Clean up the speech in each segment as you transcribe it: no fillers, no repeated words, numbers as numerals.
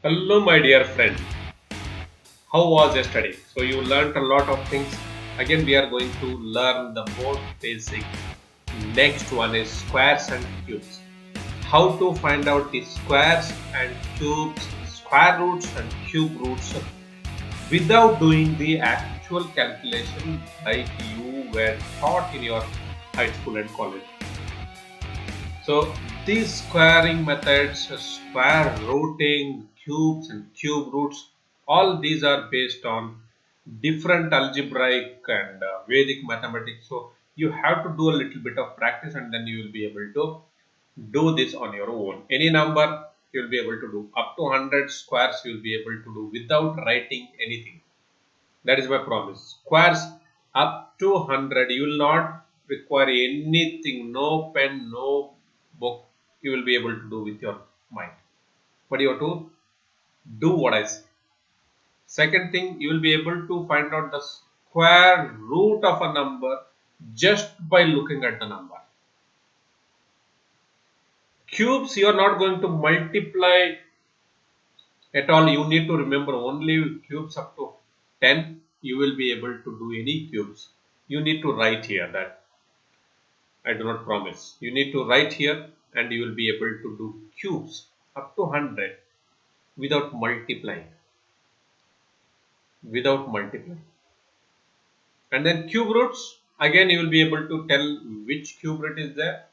Hello, my dear friend. How was yesterday? So, you learned a lot of things. Again, we are going to learn the most basic. Next one is squares and cubes. How to find out the squares and cubes, square roots and cube roots without doing the actual calculation like you were taught in your high school and college. So these squaring methods, square rooting, cubes and cube roots, all these are based on different algebraic and Vedic mathematics. So you have to do a little bit of practice and then you will be able to do this on your own. Any number you will be able to do. Up to 100 squares you will be able to do without writing anything. That is my promise. Squares up to 100. You will not require anything. No pen, no book. You will be able to do with your mind. But you have to do what I say. Second thing, you will be able to find out the square root of a number just by looking at the number. Cubes, you are not going to multiply at all. You need to remember only cubes up to 10. You will be able to do any cubes. You need to write here that I do not promise. You need to write here and you will be able to do cubes up to 100 without multiplying. Without multiplying. And then cube roots, again you will be able to tell which cube root is there.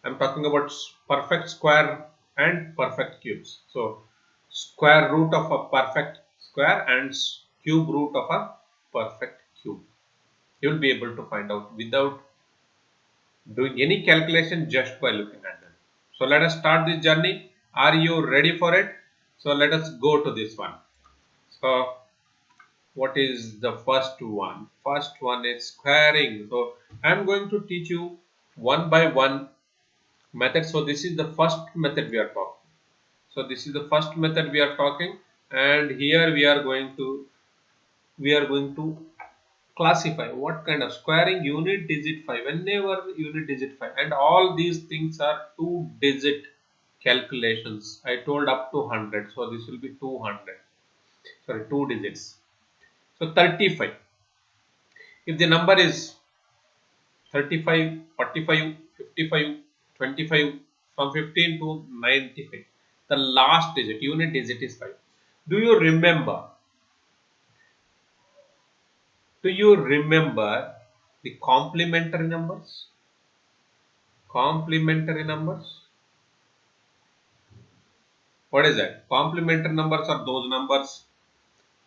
I'm talking about perfect square and perfect cubes. So square root of a perfect square and cube root of a perfect cube. You will be able to find out without doing any calculation just by looking at them. So let us start this journey. Are you ready for it? So let us go to this one. So what is the first one? First one is squaring. So I am going to teach you one by one method. So this is the first method we are talking. So this is the first method we are talking, and here we are going to classify what kind of squaring unit digit 5, whenever unit digit 5, and all these things are 2 digit calculations. I told up to 100, so this will be 200, sorry, 2 digits. So 35, if the number is 35, 45, 55, 25, from 15 to 95, the last digit, unit digit is 5. Do you remember? Do you remember the complementary numbers? Complementary numbers? What is that? Complementary numbers are those numbers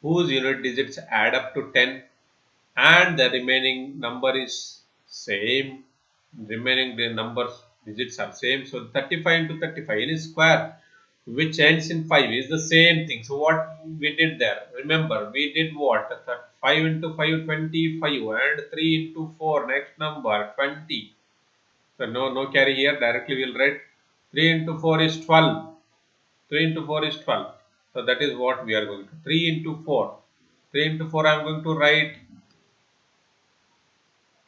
whose unit digits add up to 10 and the remaining number is same. Remaining the numbers digits are same. So 35 into 35 in square which ends in 5 is the same thing. So what we did there? Remember, we did what? 5 into 5, 25, and 3 into 4, next number 20. So no carry here, directly we'll write 3 into 4 is 12. 3 into 4 is 12. So that is what we are going to. 3 into 4. 3 into 4 I am going to write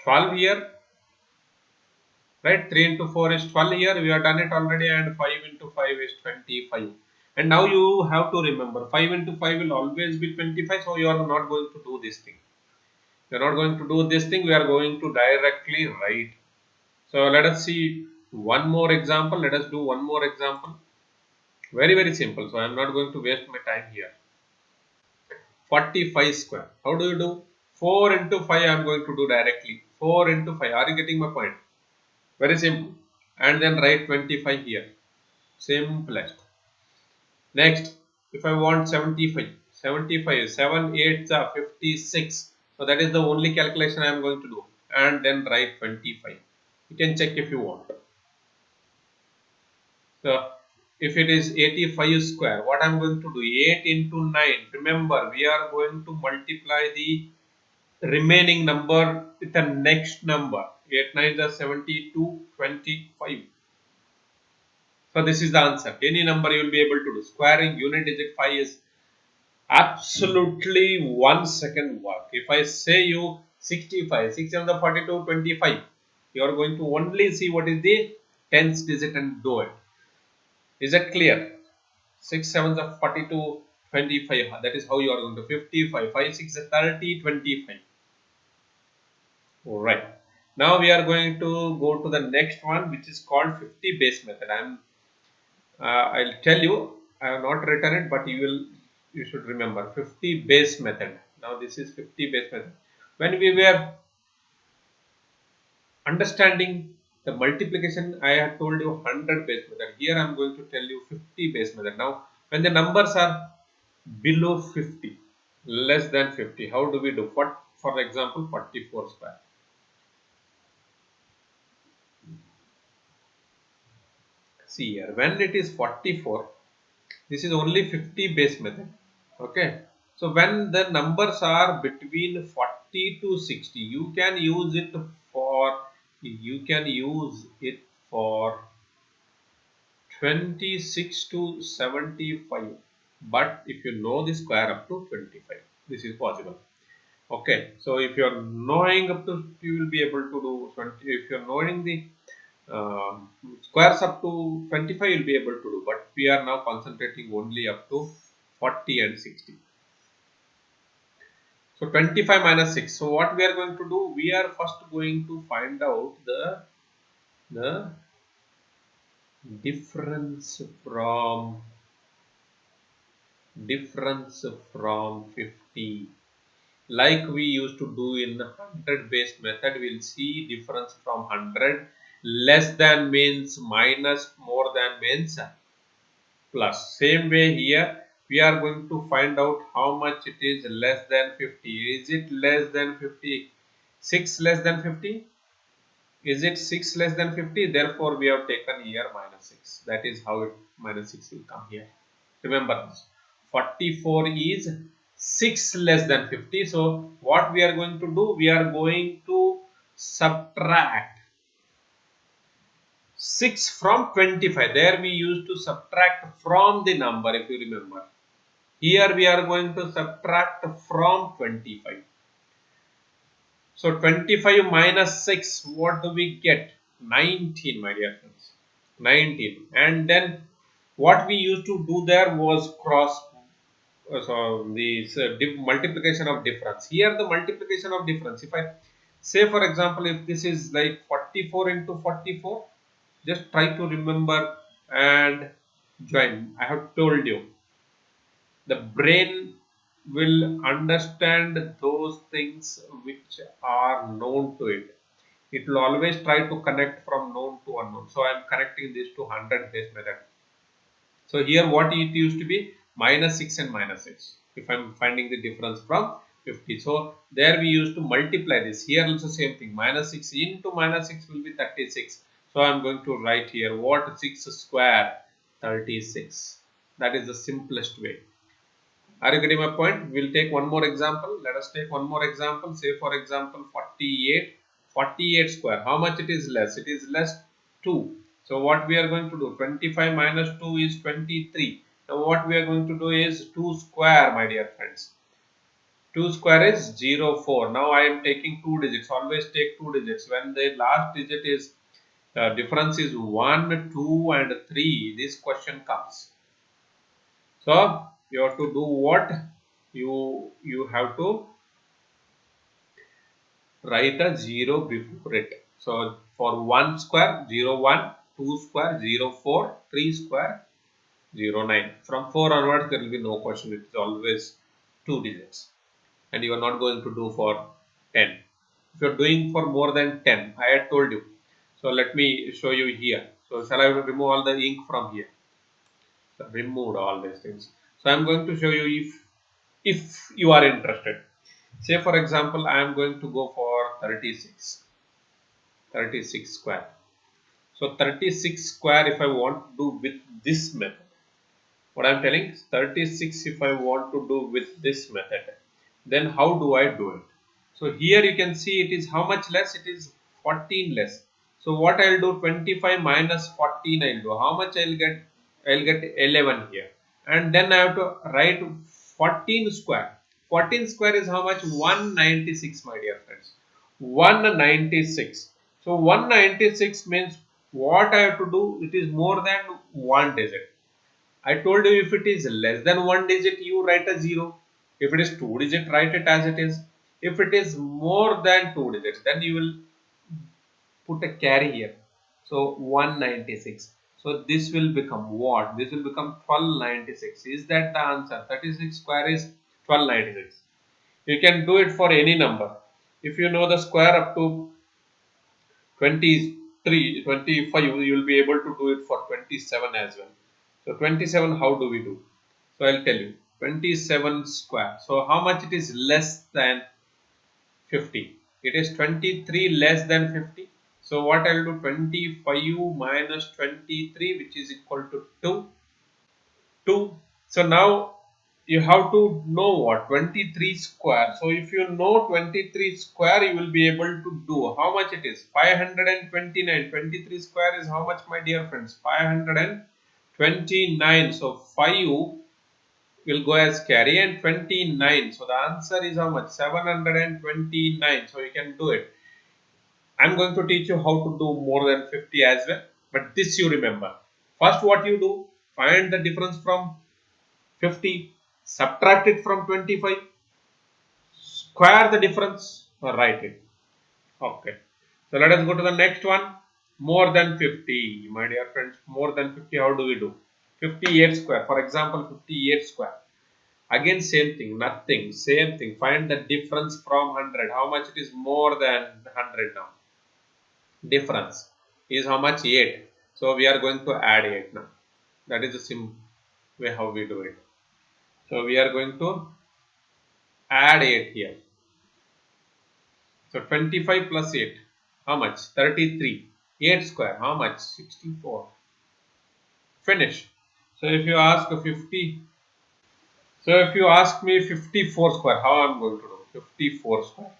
12 here. Right? 3 into 4 is 12 here. We have done it already, and 5 into 5 is 25. And now you have to remember 5 into 5 will always be 25. So you are not going to do this thing. You are not going to do this thing. We are going to directly write. So let us see one more example. Let us do one more example. Very simple. So I am not going to waste my time here. 45 square. How do you do? 4 into 5 I am going to do directly. 4 into 5. Are you getting my point? Very simple. And then write 25 here. Simplest. Next, if I want 75. 75. 7 8 56. So that is the only calculation I am going to do. And then write 25. You can check if you want. So if it is 85 square, what I am going to do? 8 into 9. Remember, we are going to multiply the remaining number with the next number. 8 9 is 72, 25. So this is the answer. Any number you will be able to do. Squaring unit digit 5 is absolutely 1 second work. If I say you 65, 6 7 the 42, 25, you are going to only see what is the tens digit and do it. Is that clear? 6 sevens are 42, 25. That is how you are going to 55. 5, 6 is 30, 25. Alright. Now we are going to go to the next one, which is called 50 base method. I'll tell you, I have not written it, but you should remember 50 base method. Now this is 50 base method. When we were understanding the multiplication, I had told you 100 base method. Here I am going to tell you 50 base method. Now when the numbers are below 50, less than 50, how do we do? For example, 44 square. See here, when it is 44, this is only 50 base method. Okay. So when the numbers are between 40 to 60, you can use it for 26 to 75. But if you know the square up to 25, this is possible. Okay. So if you are knowing up to, you will be able to do 20. If you are knowing the uh, squares up to 25, you will be able to do. But we are now concentrating only up to 40 and 60. So 25 minus 6. So what we are going to do? We are first going to find out the difference from 50. Like we used to do in 100 base method, we'll see difference from 100. Less than means minus, more than means plus. Same way here, we are going to find out how much it is less than 50. Is it less than 50? 6 less than 50? Is it 6 less than 50? Therefore, we have taken here minus 6. That is how minus 6 will come here. Remember this. 44 is 6 less than 50. So, what we are going to do? We are going to subtract 6 from 25. There we used to subtract from the number, if you remember. Here we are going to subtract from 25. So 25 minus 6, what do we get? 19, my dear friends. 19. And then what we used to do there was multiplication of difference. Here the multiplication of difference. If I say, for example, if this is like 44 into 44, just try to remember and join. I have told you, the brain will understand those things which are known to it. It will always try to connect from known to unknown. So I am connecting this to 100 base method. So here what it used to be? Minus 6 and minus 6. If I am finding the difference from 50. So there we used to multiply this. Here also same thing. Minus 6 into minus 6 will be 36. So I am going to write here what 6 square? 36. That is the simplest way. Are you getting my point? We'll take one more example. Let us take one more example. Say for example 48. 48 square. How much it is less? It is less 2. So what we are going to do? 25 minus 2 is 23. Now what we are going to do is 2 square, my dear friends. 2 square is 0, 4. Now I am taking 2 digits. Always take 2 digits. When the last digit is difference is 1, 2 and 3. This question comes. So you have to do what? You have to write a 0 before it. So for 1 square 0 1, 2 square 0 4, 3 square 0 9. From 4 onwards there will be no question. It is always 2 digits. And you are not going to do for 10. If you are doing for more than 10, I had told you. So let me show you here. So shall I remove all the ink from here? So removed all these things. So I am going to show you if you are interested. Say for example, I am going to go for 36 square. So 36 square if I want to do with this method. What I am telling is 36 if I want to do with this method, then how do I do it? So here you can see it is how much less? It is 14 less. So what I will do? 25 minus 14 I will do. How much I will get? I will get 11 here. And then I have to write 14 square. 14 square is how much? 196, my dear friends. 196. So 196 means what I have to do? It is more than one digit. I told you if it is less than 1 digit, you write a 0. If it is 2 digit, write it as it is. If it is more than 2 digits, then you will put a carry here. So 196. So this will become what? This will become 1296. Is that the answer? 36 square is 1296. You can do it for any number. If you know the square up to 23, 25, you will be able to do it for 27 as well. So 27, how do we do? So I'll tell you. 27 square. So how much it is less than 50? It is 23 less than 50. So what I'll do, 25 minus 23, which is equal to 2. 2. So now you have to know what 23 square. So if you know 23 square, you will be able to do how much it is. 529. 23 square is how much, my dear friends? 529. So 5 will go as carry and 29. So the answer is how much? 729. So you can do it. I'm going to teach you how to do more than 50 as well. But this you remember. First what you do, find the difference from 50, subtract it from 25, square the difference, or write it. Okay. So let us go to the next one. More than 50, my dear friends. More than 50, how do we do? 58 square. For example, 58 square. Again, same thing, nothing, same thing. Find the difference from 100. How much it is more than 100 now? Difference is how much? 8. So we are going to add 8 now. That is the simple way how we do it. So we are going to add 8 here. So 25 plus 8, how much? 33. 8 square, how much? 64. Finish. So if you ask 50, so if you ask me 54 square, how I am going to do? 54 square.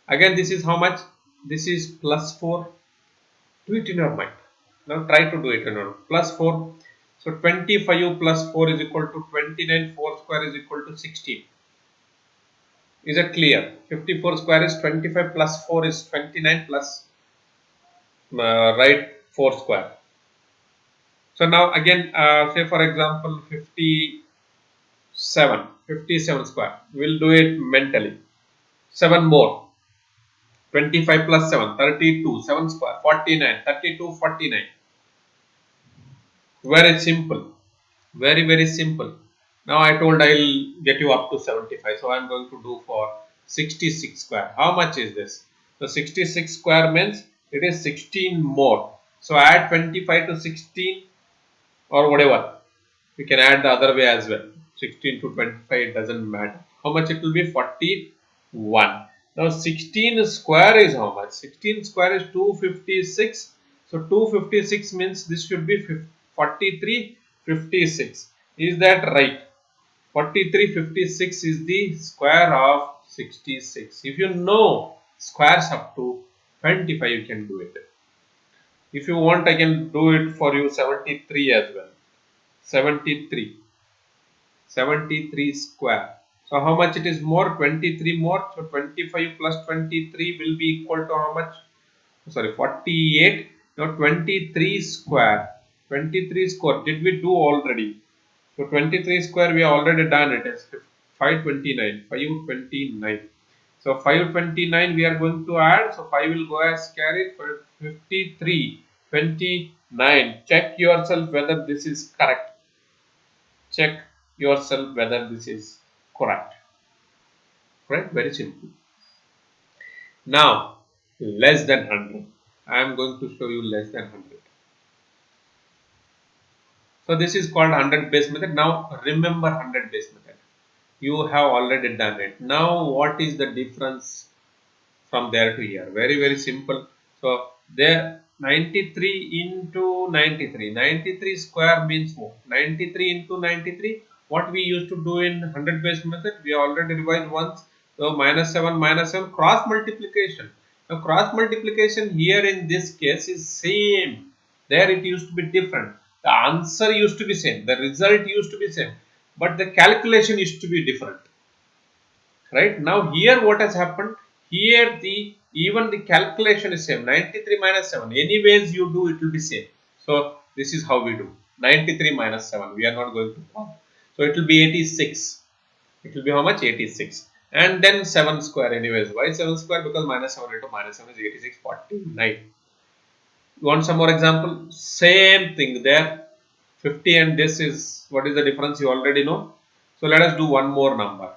Again, this is how much? This is plus 4. Do it in your mind. Now try to do it in your mind. Plus 4. So 25 plus 4 is equal to 29. 4 square is equal to 16. Is it clear? 54 square is 25 plus 4 is 29 plus right 4 square. So now again, say for example 57 square. We'll do it mentally. 7 more. 25 plus 7, 32. 7 square, 49. 32, 49. Very simple. Very simple. Now I told I'll get you up to 75. So I'm going to do for 66 square. How much is this? So 66 square means it is 16 more. So add 25 to 16 or whatever. We can add the other way as well. 16 to 25, it doesn't matter. How much it will be? 41. Now 16 square is how much? 16 square is 256. So 256 means this should be 4356. Is that right? 4356 is the square of 66. If you know squares up to 25, you can do it. If you want, I can do it for you 73 as well. 73 square. So how much it is more? 23 more. So 25 plus 23 will be equal to how much? Sorry, 48. Now 23 square. 23 square. Did we do already? So 23 square we have already done it as 529. 529. So 529 we are going to add. So 5 will go as carry. 53. 29. Check yourself whether this is correct. Check yourself whether this is correct. Right? Very simple. Now, less than 100. I am going to show you less than 100. So this is called 100 base method. Now remember 100 base method. You have already done it. Now what is the difference from there to here? Very simple. So there 93 into 93. 93 square means what? 93 into 93. What we used to do in 100 base method, we already revised once. So minus 7 cross multiplication. Now cross multiplication here in this case is same. There it used to be different. The answer used to be same. The result used to be same. But the calculation used to be different. Right? Now here what has happened? Here even the calculation is same. 93 minus 7. Anyways you do, it will be same. So this is how we do. 93 minus 7. We are not going to count. So it will be 86. It will be how much? 86. And then 7 square anyways. Why 7 square? Because minus 7 into minus 7 is 86, 49. You want some more example? Same thing there. 50 and this is, what is the difference? You already know. So let us do one more number.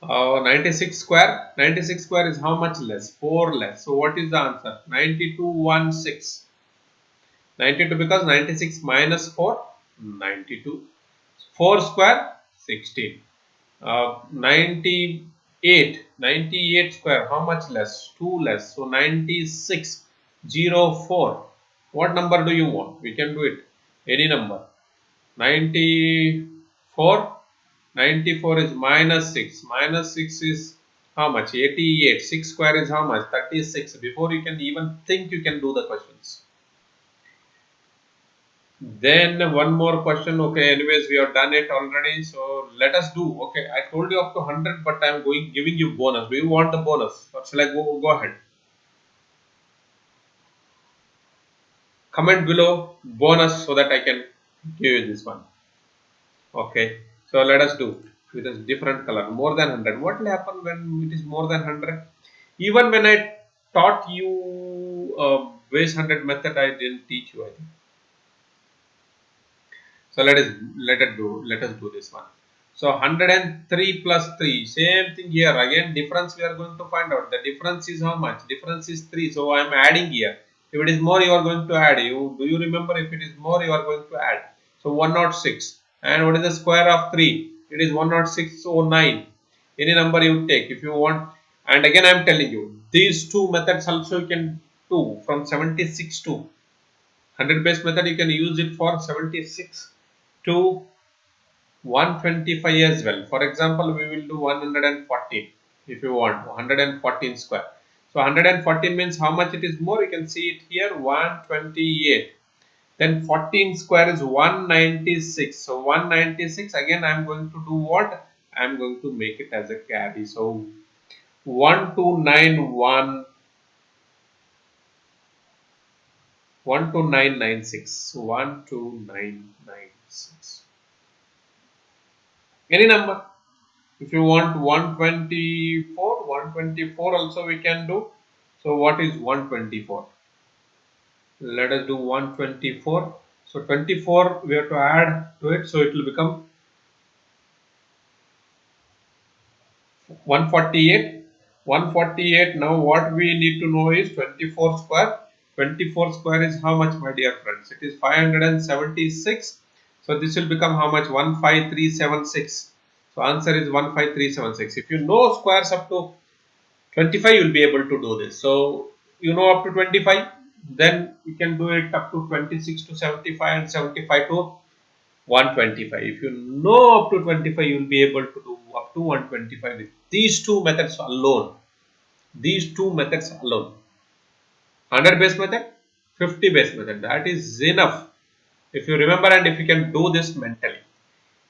96 square. 96 square is how much less? 4 less. So what is the answer? 9216. 92 because 96 minus 4, 92. 4 square, 16. 98 square, how much less? 2 less. So 96, 04. What number do you want? We can do it. Any number. 94. 94 is minus 6. Minus 6 is how much? 88. 6 square is how much? 36. Before you can even think, you can do the questions. Then one more question. Okay, anyways, we have done it already. So let us do. Okay, I told you up to 100, but I am giving you bonus. Do you want the bonus? Or shall I go ahead? Comment below bonus so that I can give you this one. Okay, so let us do with a different color. More than 100. What will happen when it is more than 100? Even when I taught you base 100 method, I didn't teach you, I think. So let us do this one. So 103 plus 3, same thing here. Again, difference we are going to find out. The difference is how much? Difference is 3. So I am adding here. If it is more, you are going to add. Do you remember? If it is more, you are going to add. So 106. And what is the square of 3? It is 10609. Any number you take if you want. And again, I am telling you, these two methods also you can do from 76 to 100 base method. You can use it for 76 to 125 as well. For example, we will do 114 if you want 114 square. So 114 means how much it is more? You can see it here, 128. Then 14 square is 196. So 196 again I am going to do what? I am going to make it as a carry. So 1291 12996 12996. Any number. If you want 124 also we can do. So what is 124? Let us do 124. So 24 we have to add to it, so it will become 148. 148. Now what we need to know is 24 square. 24 square is how much, my dear friends? It is 576. So this will become how much? 15376. So answer is 15376. If you know squares up to 25, you will be able to do this. So you know up to 25, then you can do it up to 26 to 75 and 75 to 125. If you know up to 25, you will be able to do up to 125 with these two methods alone. These two methods alone. 100 base method, 50 base method. That is enough. If you remember and if you can do this mentally.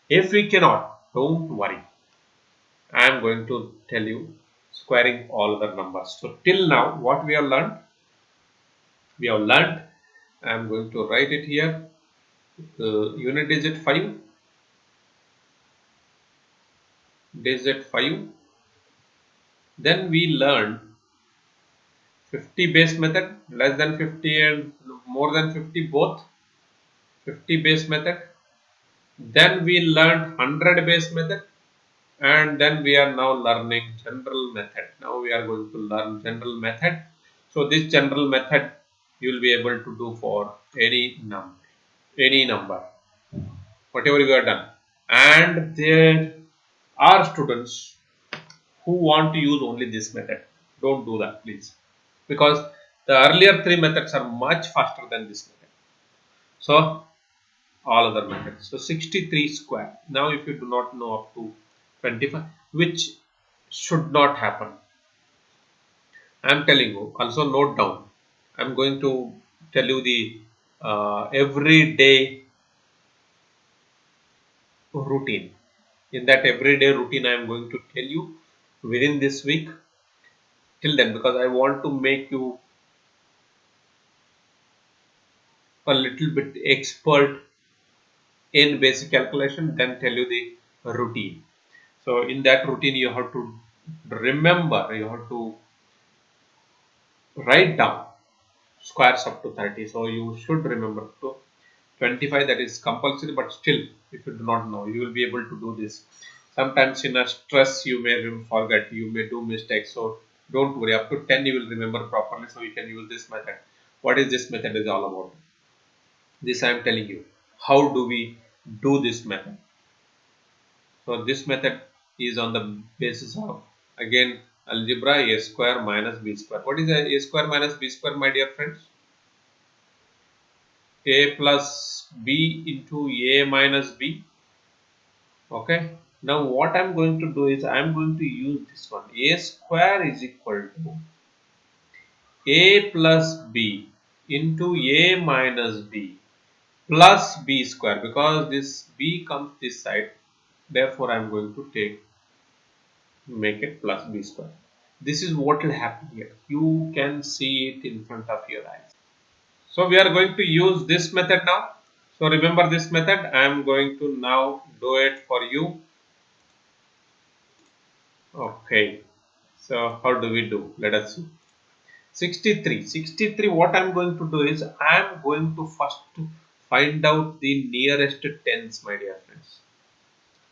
If we cannot, don't worry. I am going to tell you squaring all other numbers. So till now, what we have learned? We have learned, I am going to write it here. Unit digit 5. Digit 5. Then we learned 50 base method, less than 50 and more than 50 both. 50 base method. Then we learned 100 base method. And then we are now learning general method. Now we are going to learn general method. So this general method you will be able to do for any number, whatever you have done. And there are students who want to use only this method. Don't do that, please, because the earlier three methods are much faster than this method. So all other methods. So 63 square. Now if you do not know up to 25, which should not happen, I am telling you. Also note down. I am going to tell you the everyday routine. In that everyday routine, I am going to tell you within this week. Till then, because I want to make you a little bit expert in basic calculation, then tell you the routine. So in that routine, you have to remember, you have to write down squares up to 30. So you should remember to 25, that is compulsory, but still, if you do not know, you will be able to do this. Sometimes in a stress, you may forget, you may do mistakes. So don't worry, up to 10 you will remember properly. So you can use this method. What is this method is all about? This I am telling you. How do we do this method? So this method is on the basis of, again, algebra, a square minus b square. What is a square minus b square, my dear friends? A plus b into a minus b. Okay. Now what I'm going to do is I'm going to use this one. A square is equal to a plus b into a minus b plus b square, because this b comes this side. Therefore, I'm going to make it plus b square. This is what will happen here. You can see it in front of your eyes. So we are going to use this method now. So remember this method. I am going to now do it for you. Okay. So how do we do? Let us see. 63. What I am going to do is I am going to first find out the nearest tens, my dear friends.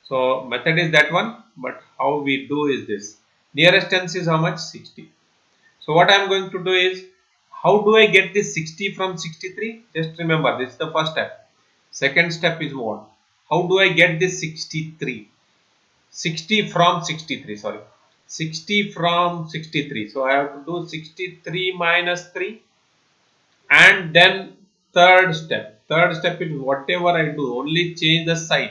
So method is that one, but how we do is this. Nearest tens is how much? 60. So what I am going to do is, how do I get this 60 from 63? Just remember, this is the first step. Second step is what? How do I get this 63? 60 from 63, sorry. 60 from 63. So I have to do 63 minus 3. And then third step. Third step is whatever I do, only change the sign.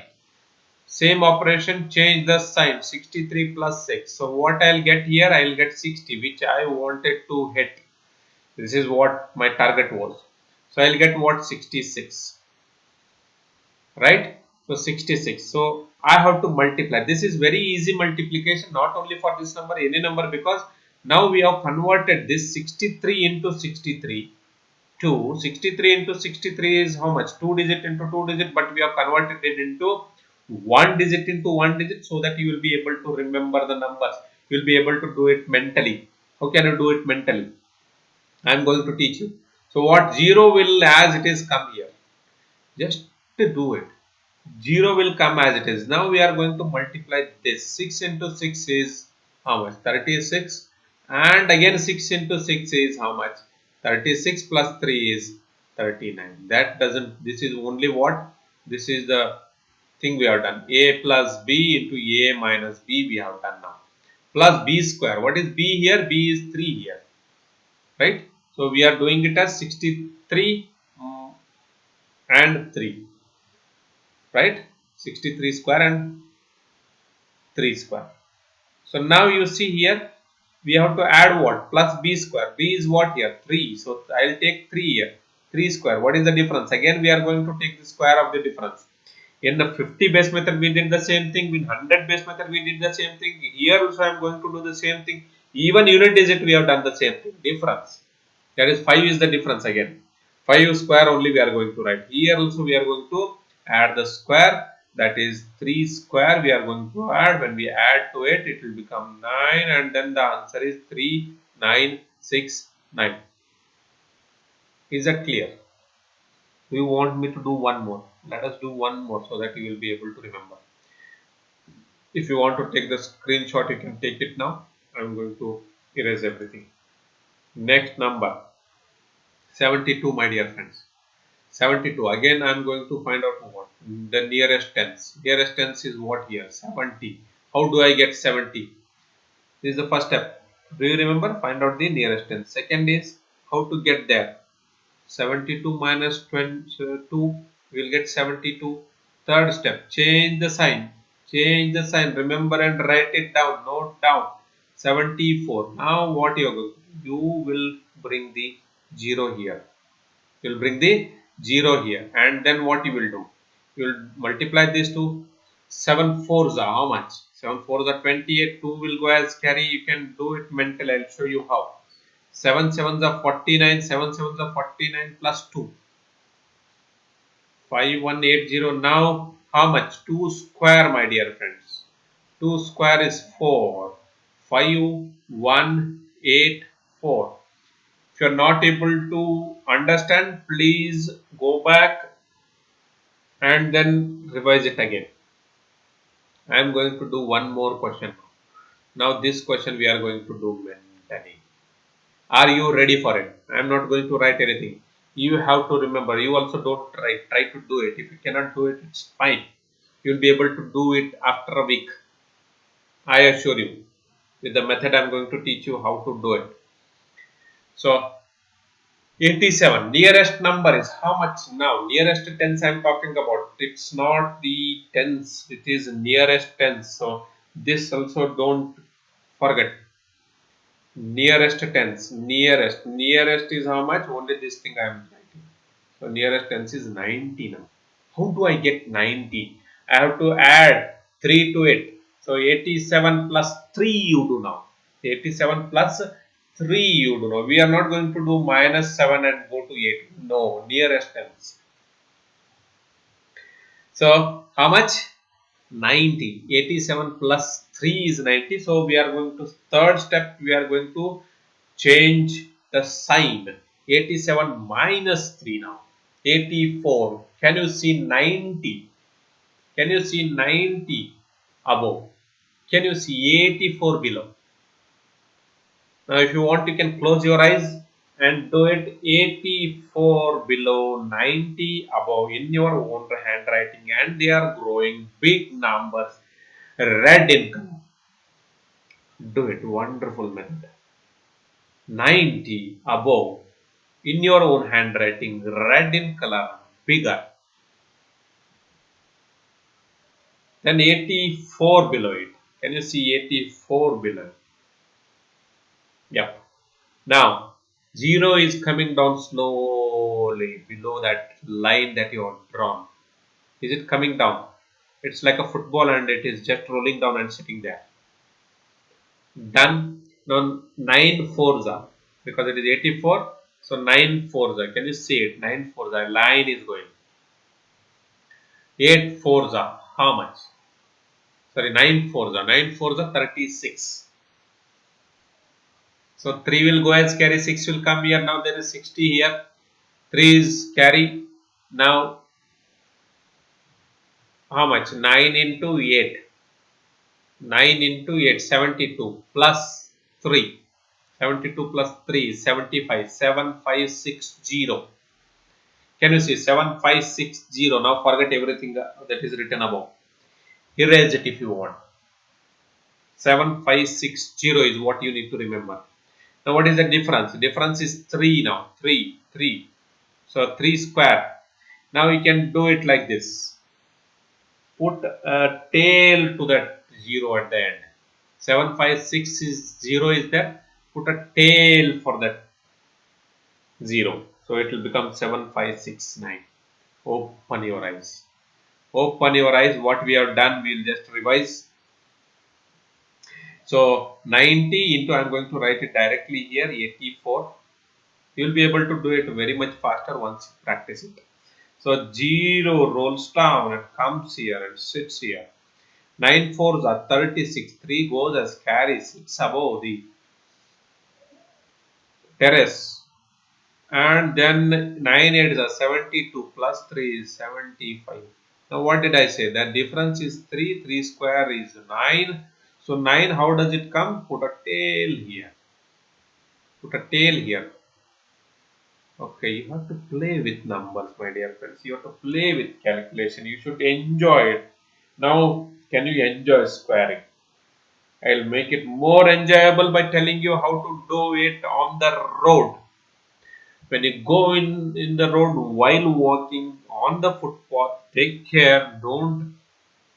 Same operation, change the sign. 63 plus 6. So what I'll get here, I'll get 60, which I wanted to hit. This is what my target was. So I'll get what? 66. Right? So 66. So I have to multiply. This is very easy multiplication, not only for this number, any number, because now we have converted this 63 into 63 to 63 into 63 is how much? 2 digit into 2 digit, but we have converted it into 1 digit into 1 digit, so that you will be able to remember the numbers. You will be able to do it mentally. How can you do it mentally? I am going to teach you. So what? 0 will as it is come here. Just to do it. 0 will come as it is. Now we are going to multiply this. 6 into 6 is how much? 36. And again 6 into 6 is how much? 36 plus 3 is 39. That doesn't, this is only what? This is the thing we have done. A plus b into a minus b we have done now. Plus b square. What is b here? B is 3 here. Right? So we are doing it as 63 and 3. Right? 63 square and 3 square. So now you see here, we have to add what? Plus b square. B is what here? 3. So I will take 3 here. 3 square. What is the difference? Again, we are going to take the square of the difference. In the 50 base method, we did the same thing. In 100 base method, we did the same thing. Here also, I am going to do the same thing. Even unit digit, we have done the same thing. Difference. That is 5 is the difference again. 5 square only we are going to write. Here also, we are going to add the square. That is 3 square we are going to add. When we add to it, it will become 9, and then the answer is 3969. Is that clear? Do you want me to do one more? Let us do one more so that you will be able to remember. If you want to take the screenshot, you can take it now. I am going to erase everything. Next number 72, my dear friends. 72. Again, I am going to find out what? The nearest tens. Nearest tens is what here? 70. How do I get 70? This is the first step. Do you remember? Find out the nearest tens. Second is how to get there. 72 minus 22, we will get 72. Third step, change the sign. Change the sign. Remember and write it down. Note down. 74. Now what you are going to do? You will bring the 0 here. You will bring the 0 here. And then what you will do? You will multiply this to 7 fours are how much? 7 fours are 28. 2 will go as carry. You can do it mentally. I will show you how. 7 sevens are 49, 7 sevens are 49 plus 2. 5180. Now how much? 2 square, my dear friends. 2 square is 4. 5184. If you are not able to understand, please go back and then revise it again. I am going to do one more question. Now this question we are going to do mentally. Are you ready for it? I am not going to write anything. You have to remember. You also don't write. Try to do it. If you cannot do it, it's fine. You'll be able to do it after a week. I assure you. With the method I am going to teach you how to do it. So 87. Nearest number is how much now? Nearest tens I am talking about. It's not the tens. It is nearest tens. So this also don't forget. Nearest tens. Nearest is how much? Only this thing I am writing. So nearest tens is 90 now. How do I get 90? I have to add 3 to it. So 87 plus 3 you do now. 87 plus 3 you do now. We are not going to do minus 7 and go to 8. No, nearest tens. So how much? 90. 87 plus 3 is 90. So we are going to third step. We are going to change the sign. 87 minus 3 now. 84. Can you see 90? Can you see 90 above? Can you see 84 below? Now if you want, you can close your eyes and do it. 84 below, 90 above in your own handwriting, and they are growing big numbers, red in color. Do it. Wonderful method. 90 above in your own handwriting, red in color, bigger. Then 84 below it. Can you see 84 below? Yep. Now 0 is coming down slowly below that line that you have drawn. Is it coming down? It's like a football and it is just rolling down and sitting there. Done. Now 9 fours are, because it is 84. So 9 fours are. Can you see it? 9 fours are. Line is going. 8 fours are. How much? Sorry, 9 fours are. 9 fours are 36. So 3 will go as carry, 6 will come here. Now there is 60 here. 3 is carry. Now how much? 9 into 8. 9 into 8, 72 plus 3. 72 plus 3 is 75. 7560. Can you see? 7560. Now forget everything that is written above. Erase it if you want. 7560 is what you need to remember. Now what is the difference? The difference is 3 now. 3. So 3 square. Now you can do it like this. Put a tail to that 0 at the end. 756 is 0 is there. Put a tail for that 0. So it will become 7569. Open your eyes. Open your eyes. What we have done, we will just revise. So 90 into, I am going to write it directly here, 84. You will be able to do it very much faster once you practice it. So 0 rolls down and comes here and sits here. 9 fours are 36. 3 goes as carry, 6 above the terrace. And then 9 8s are 72 plus 3 is 75. Now what did I say? The difference is 3. 3 square is 9. So 9, how does it come? Put a tail here. Put a tail here. Okay, you have to play with numbers, my dear friends. You have to play with calculation. You should enjoy it. Now, can you enjoy squaring? I'll make it more enjoyable by telling you how to do it on the road. When you go in the road while walking on the footpath, take care. Don't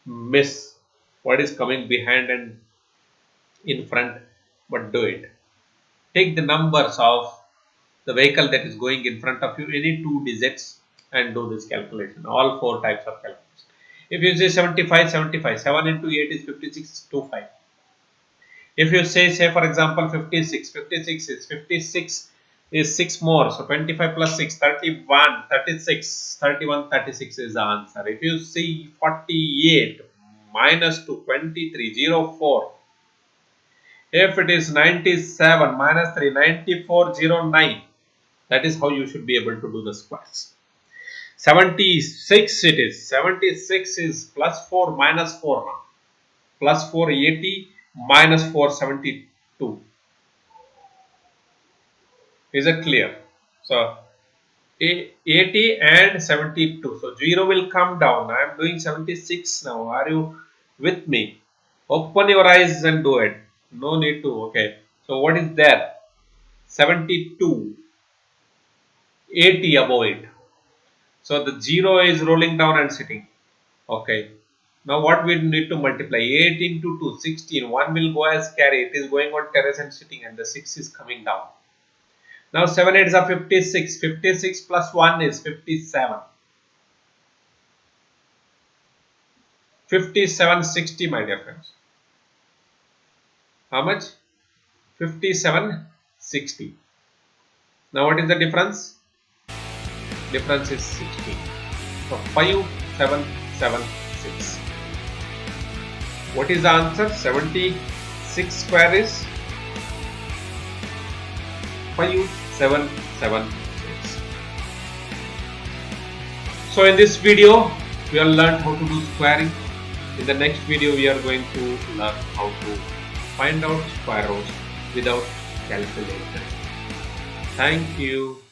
miss what is coming behind and in front, but do it. Take the numbers of the vehicle that is going in front of you, any 2 digits, and do this calculation. All 4 types of calculation. If you say 75, 75, 7 into 8 is 56, 25. If you say for example 56, 56 is 56 is 6 more. So 25 plus 6, 31, 36, 31, 36 is the answer. If you see 48 minus 2, 23, 0, 4. If it is 97 minus 3, 94, 0, 9. That is how you should be able to do the squares. 76 it is. 76 is plus 4 minus 4 now. Plus 4, 80 minus 4, 72. Is it clear? So 80 and 72. So 0 will come down. I am doing 76 now. Are you with me? Open your eyes and do it. No need to. Okay. So what is there? 72. 80 above it. So the 0 is rolling down and sitting. Okay. Now what we need to multiply? 8 into 2, 16. 1 will go as carry. It is going on terrace and sitting, and the 6 is coming down. Now 7 8s are 56. 56 plus 1 is 57. 57 60, my dear friends. How much? 57 60. Now what is the difference? Difference is 16. So 5 7 7 6. What is the answer? 76 square is 5 7 7 6. So in this video we have learned how to do squaring. In the next video we are going to learn how to find out square roots without calculator. Thank you.